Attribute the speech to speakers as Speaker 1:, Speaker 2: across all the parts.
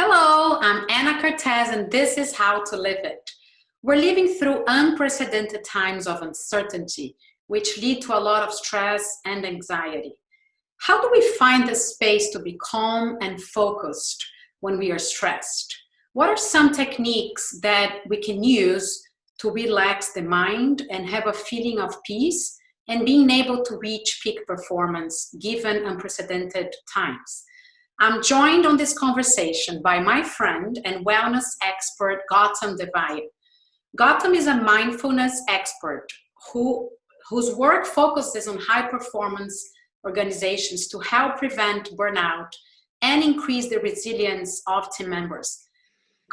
Speaker 1: Hello, I'm Anna Cortez, and this is How to Live It. We're living through unprecedented times of uncertainty, which lead to a lot of stress and anxiety. How do we find the space to be calm and focused when we are stressed? What are some techniques that we can use to relax the mind and have a feeling of peace and being able to reach peak performance given unprecedented times? I'm joined on this conversation by my friend and wellness expert, HOWto.LIVEit. Gautam is a mindfulness expert whose work focuses on high-performance organizations to help prevent burnout and increase the resilience of team members.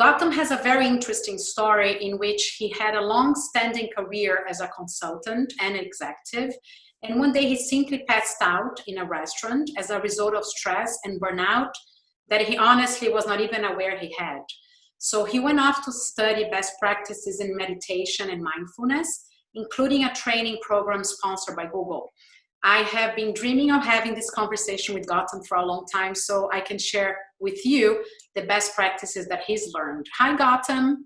Speaker 1: Gautam has a very interesting story in which he had a long-standing career as a consultant and executive, and one day he simply passed out in a restaurant as a result of stress and burnout that he honestly was not even aware he had. So he went off to study best practices in meditation and mindfulness, including a training program sponsored by Google. I have been dreaming of having this conversation with Gautam for a long time, so I can share with you the best practices that he's learned. Hi, Gautam.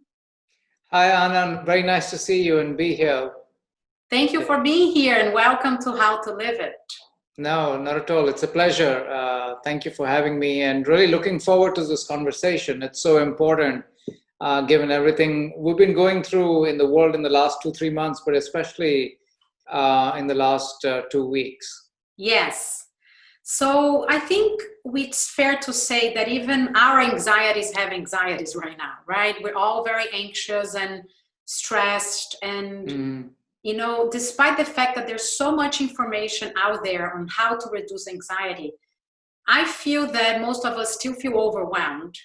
Speaker 2: Hi, Anand. Very nice to see you and be here.
Speaker 1: Thank you for being here and welcome to How to Live It.
Speaker 2: No, not at all. It's a pleasure. Thank you for having me and really looking forward to this conversation. It's so important given everything we've been going through in the world in the last 2-3 months, but especially in the last 2 weeks.
Speaker 1: Yes. So I think it's fair to say that even our anxieties have anxieties right now, right? We're all very anxious and stressed and you know, despite the fact that there's so much information out there on how to reduce anxiety, I feel that most of us still feel overwhelmed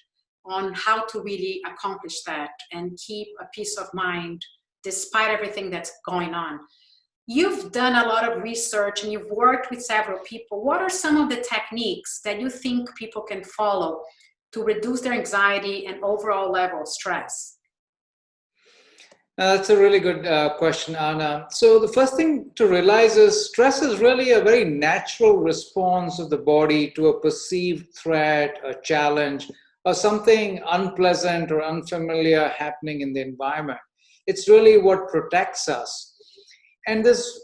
Speaker 1: on how to really accomplish that and keep a peace of mind despite everything that's going on. You've done a lot of research and you've worked with several people. What are some of the techniques that you think people can follow to reduce their anxiety and overall level of stress?
Speaker 2: That's a really good question, Anna. So the first thing to realize is stress is really a very natural response of the body to a perceived threat, a challenge, or something unpleasant or unfamiliar happening in the environment. It's really what protects us. And there's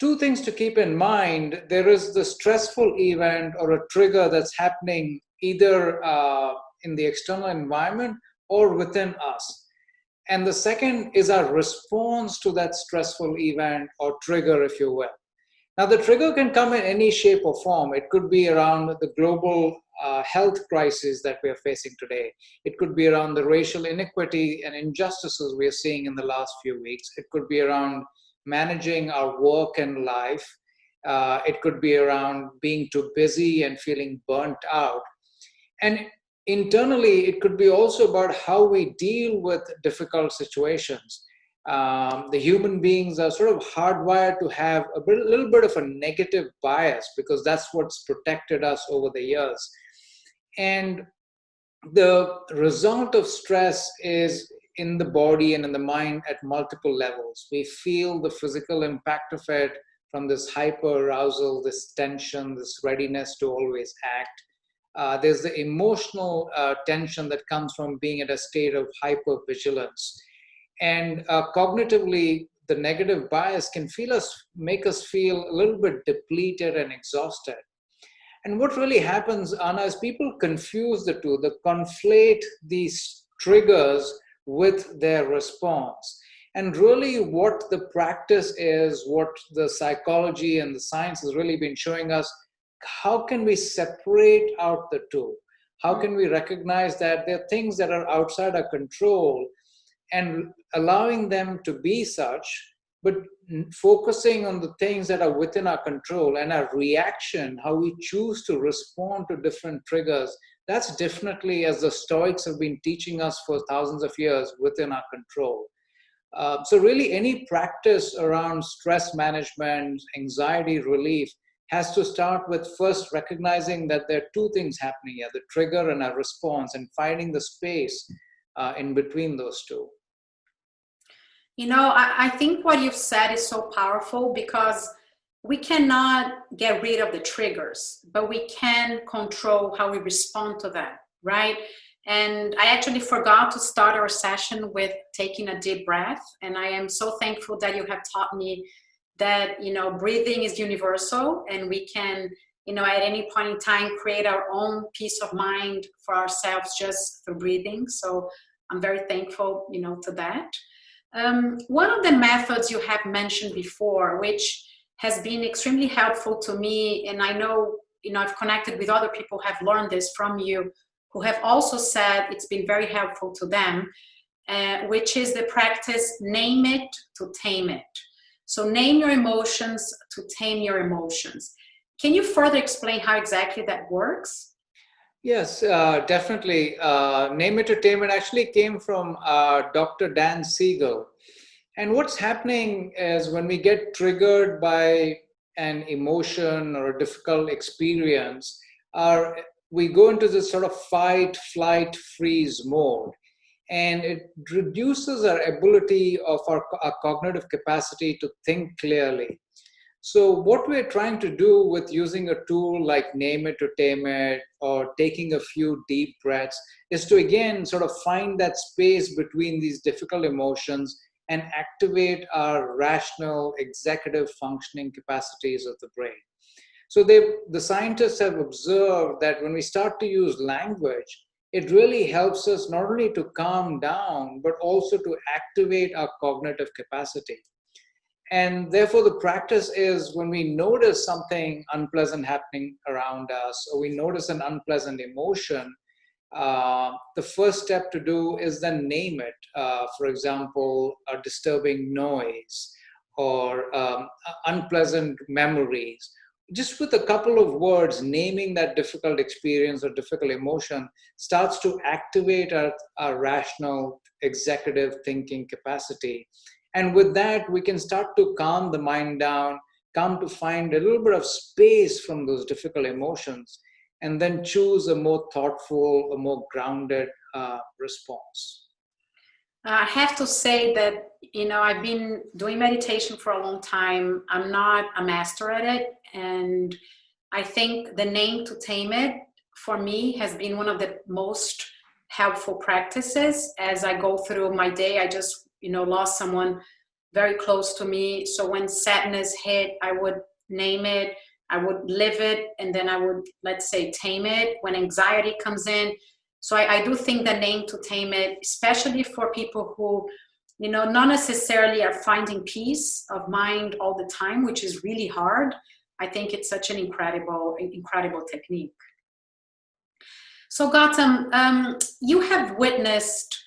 Speaker 2: two things to keep in mind. There is the stressful event or a trigger that's happening either in the external environment or within us. And the second is our response to that stressful event or trigger, if you will. Now, the trigger can come in any shape or form. It could be around the global health crisis that we are facing today. It could be around the racial inequity and injustices we are seeing in the last few weeks. It could be around managing our work and life. It could be around being too busy and feeling burnt out. And internally, it could be also about how we deal with difficult situations. The human beings are sort of hardwired to have a little bit of a negative bias because that's what's protected us over the years. And the result of stress is in the body and in the mind at multiple levels. We feel the physical impact of it from this hyper arousal, this tension, this readiness to always act. There's the emotional tension that comes from being at a state of hypervigilance. And cognitively, the negative bias can make us feel a little bit depleted and exhausted. And what really happens, Anna, is people confuse the two. They conflate these triggers with their response. And really what the practice is, what the psychology and the science has really been showing us, how can we separate out the two? How can we recognize that there are things that are outside our control and allowing them to be such, but focusing on the things that are within our control and our reaction, how we choose to respond to different triggers, that's definitely, as the Stoics have been teaching us for thousands of years, within our control. So really any practice around stress management, anxiety relief, has to start with first recognizing that there are two things happening here, the trigger and our response, and finding the space in between those two.
Speaker 1: You know, I think what you've said is so powerful because we cannot get rid of the triggers, but we can control how we respond to them, right? And I actually forgot to start our session with taking a deep breath. And I am so thankful that you have taught me that, breathing is universal, and we can, at any point in time, create our own peace of mind for ourselves just through breathing. So I'm very thankful, to that. One of the methods you have mentioned before, which has been extremely helpful to me, and I know, I've connected with other people who have learned this from you, who have also said it's been very helpful to them, which is the practice, name it to tame it. So name your emotions to tame your emotions. Can you further explain how exactly that works?
Speaker 2: Yes, definitely. Name it or tame it actually came from Dr. Dan Siegel. And what's happening is when we get triggered by an emotion or a difficult experience, we go into this sort of fight, flight, freeze mode. And it reduces our ability of our cognitive capacity to think clearly. So what we're trying to do with using a tool like Name It to Tame It or taking a few deep breaths is to, again, sort of find that space between these difficult emotions and activate our rational executive functioning capacities of the brain. So the scientists have observed that when we start to use language, it really helps us not only to calm down, but also to activate our cognitive capacity. And therefore, the practice is when we notice something unpleasant happening around us, or we notice an unpleasant emotion, the first step to do is then name it. For example, a disturbing noise or unpleasant memories. Just with a couple of words, naming that difficult experience or difficult emotion starts to activate our rational executive thinking capacity. And with that, we can start to calm the mind down, come to find a little bit of space from those difficult emotions, and then choose a more thoughtful, a more grounded response.
Speaker 1: I have to say that, I've been doing meditation for a long time. I'm not a master at it. And I think the name to tame it, for me, has been one of the most helpful practices. As I go through my day, I just, lost someone very close to me. So when sadness hit, I would name it, I would live it, and then I would, let's say, tame it. When anxiety comes in, so I do think the name to tame it, especially for people who, not necessarily are finding peace of mind all the time, which is really hard. I think it's such an incredible technique. So Gautam, you have witnessed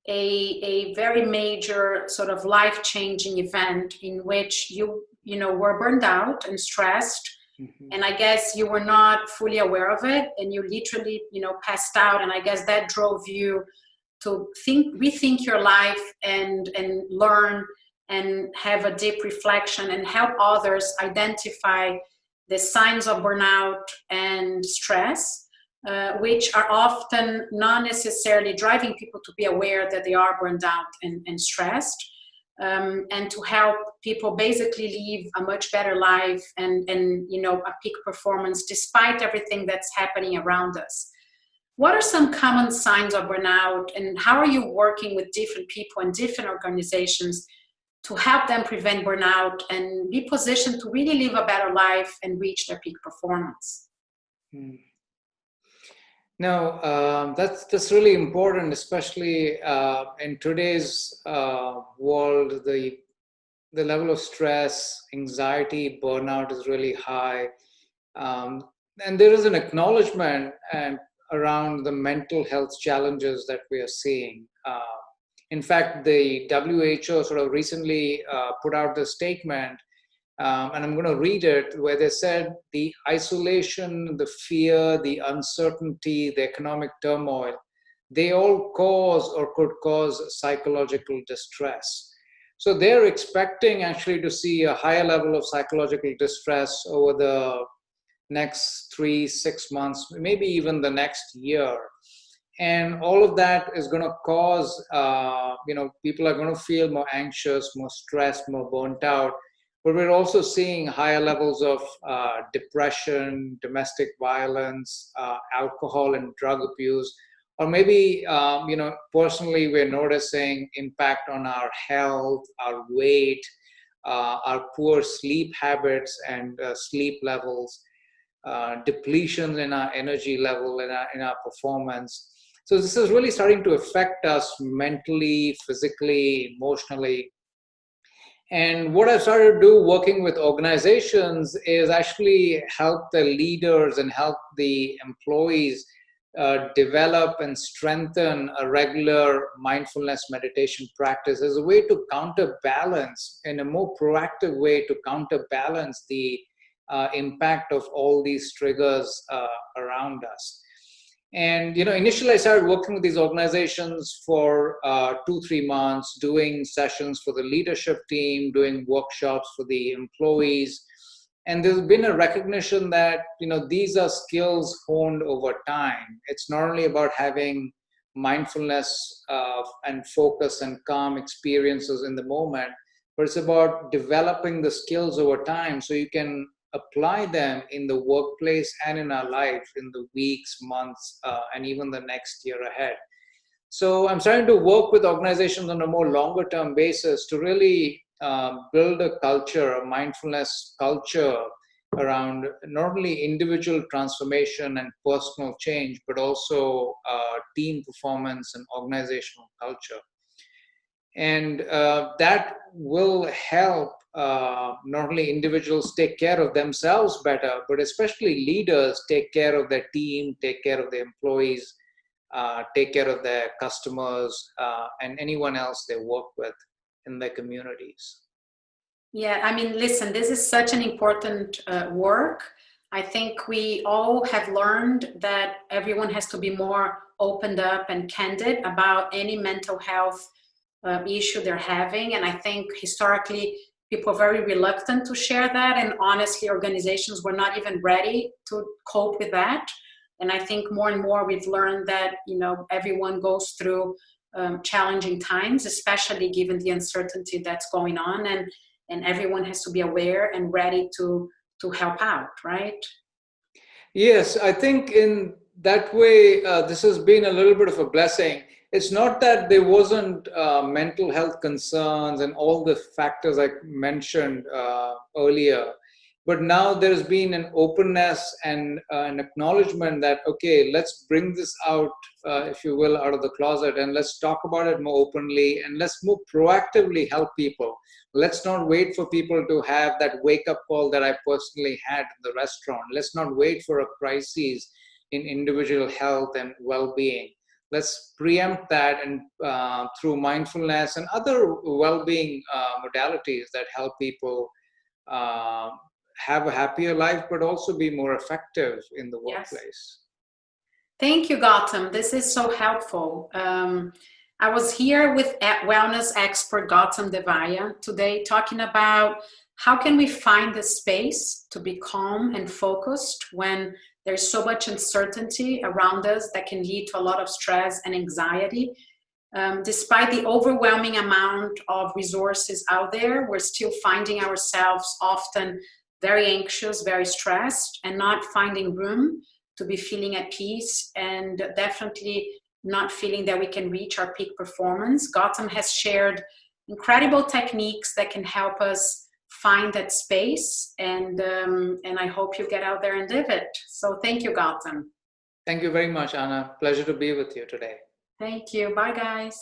Speaker 1: a very major sort of life-changing event in which you were burned out and stressed. Mm-hmm. And I guess you were not fully aware of it, and you literally, passed out. And I guess that drove you to rethink your life and learn and have a deep reflection and help others identify the signs of burnout and stress, which are often not necessarily driving people to be aware that they are burned out and stressed. And to help people basically live a much better life and a peak performance despite everything that's happening around us. What are some common signs of burnout, and how are you working with different people and different organizations to help them prevent burnout and be positioned to really live a better life and reach their peak performance?
Speaker 2: No, that's really important, especially in today's world. The level of stress, anxiety, burnout is really high, and there is an acknowledgement around the mental health challenges that we are seeing. In fact, the WHO sort of recently put out the statement. And I'm going to read it, where they said the isolation, the fear, the uncertainty, the economic turmoil, they all cause or could cause psychological distress. So they're expecting actually to see a higher level of psychological distress over the next 3-6 months, maybe even the next year. And all of that is going to cause, people are going to feel more anxious, more stressed, more burnt out. But we're also seeing higher levels of depression, domestic violence, alcohol and drug abuse. or maybe personally we're noticing impact on our health, our weight, our poor sleep habits and sleep levels, depletion in our energy level, in our performance. So this is really starting to affect us mentally, physically, emotionally. And what I've started to do working with organizations is actually help the leaders and help the employees develop and strengthen a regular mindfulness meditation practice as a way to counterbalance, in a more proactive way, to counterbalance the impact of all these triggers around us. And initially I started working with these organizations for 2-3 months, doing sessions for the leadership team, doing workshops for the employees. And there's been a recognition that these are skills honed over time. It's not only about having mindfulness and focus and calm experiences in the moment, but it's about developing the skills over time so you can apply them in the workplace and in our life in the weeks, months, and even the next year ahead. So I'm starting to work with organizations on a more longer term basis to really build a culture, a mindfulness culture around not only individual transformation and personal change, but also team performance and organizational culture. And that will help not only individuals take care of themselves better, but especially leaders take care of their team, take care of their employees, take care of their customers, and anyone else they work with in their communities.
Speaker 1: Yeah, I mean, listen, this is such an important work. I think we all have learned that everyone has to be more opened up and candid about any mental health issue they're having. And I think historically, people are very reluctant to share that. And honestly, organizations were not even ready to cope with that. And I think more and more we've learned that, everyone goes through challenging times, especially given the uncertainty that's going on. And everyone has to be aware and ready to help out, right?
Speaker 2: Yes, I think in that way, this has been a little bit of a blessing. It's not that there wasn't mental health concerns and all the factors I mentioned earlier, but now there's been an openness and an acknowledgement that, okay, let's bring this out, if you will, out of the closet, and let's talk about it more openly, and let's more proactively help people. Let's not wait for people to have that wake-up call that I personally had in the restaurant. Let's not wait for a crisis in individual health and well-being. Let's preempt that, and through mindfulness and other well-being modalities that help people have a happier life, but also be more effective in the workplace.
Speaker 1: Yes. Thank you, Gautam. This is so helpful. I was here with wellness expert Gautam Devaya today talking about how can we find the space to be calm and focused when there's so much uncertainty around us that can lead to a lot of stress and anxiety. Despite the overwhelming amount of resources out there, we're still finding ourselves often very anxious, very stressed, and not finding room to be feeling at peace, and definitely not feeling that we can reach our peak performance. Gautam has shared incredible techniques that can help us find that space, and I hope you get out there and live it. So thank you, Gautam.
Speaker 2: Thank you very much, Anna. Pleasure to be with you today.
Speaker 1: Thank you. Bye, guys.